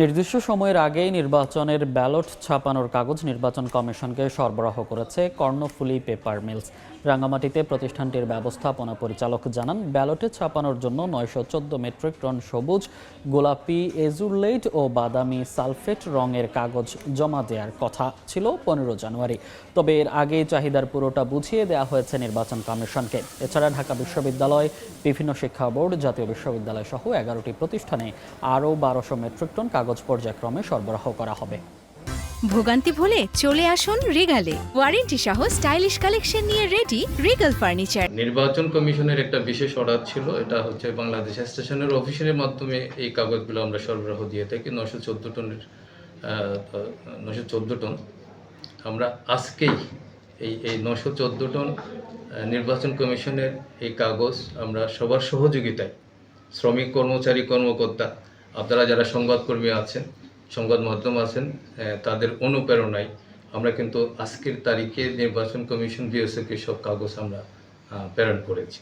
নির্দিষ্ট সময়ের আগেই নির্বাচনের ব্যালট ছাপানোর কাগজ নির্বাচন কমিশনকে সরবরাহ করেছে কর্ণফুলী পেপার মিলস। রাঙ্গামাটিতে প্রতিষ্ঠানটির ব্যবস্থাপনা পরিচালক জানান, ব্যালটে ছাপানোর জন্য ৯১৪ মেট্রিক টন সবুজ, গোলাপি, এজুরলেট ও বাদামি সালফেট রঙের কাগজ জমা দেওয়ার কথা ছিল ১৫ জানুয়ারি। তবে এর আগেই চাহিদার পুরোটা বুঝিয়ে দেওয়া হয়েছে নির্বাচন কমিশনকে। এছাড়া ঢাকা বিশ্ববিদ্যালয়, বিভিন্ন শিক্ষা বোর্ড, জাতীয় বিশ্ববিদ্যালয় সহ ১১টি প্রতিষ্ঠানে আরও ১২০০ মেট্রিক টন কাগজ পর্যায়ক্রমে সরবরাহ করা হবে। ভোগান্তি ভুলে চলে আসুন রিগালে, ওয়ারেন্টি সহ স্টাইলিশ কালেকশন নিয়ে রেডি রিগাল ফার্নিচার। নির্বাচন কমিশনের একটা বিশেষ অর্ডার ছিল, এটা হচ্ছে বাংলাদেশ স্টেশনের অফিসের মাধ্যমে এই কাগজগুলো আমরা সরবরাহ দিয়ে থাকি। 914 টন আমরা আজকেই এই 914 টন নির্বাচন কমিশনের এই কাগজ আমরা সবার সহযোগিতায়, শ্রমিক, কর্মচারী, কর্মকর্তা, আপনারা যারা সংবাদকর্মী আছেন, সংবাদ মাধ্যম আছেন, তাদের অনুপ্রেরণায় আমরা কিন্তু আজকের তারিখে নির্বাচন কমিশন বিএসএফকে সব কাগজ আমরা প্রেরণ করেছি।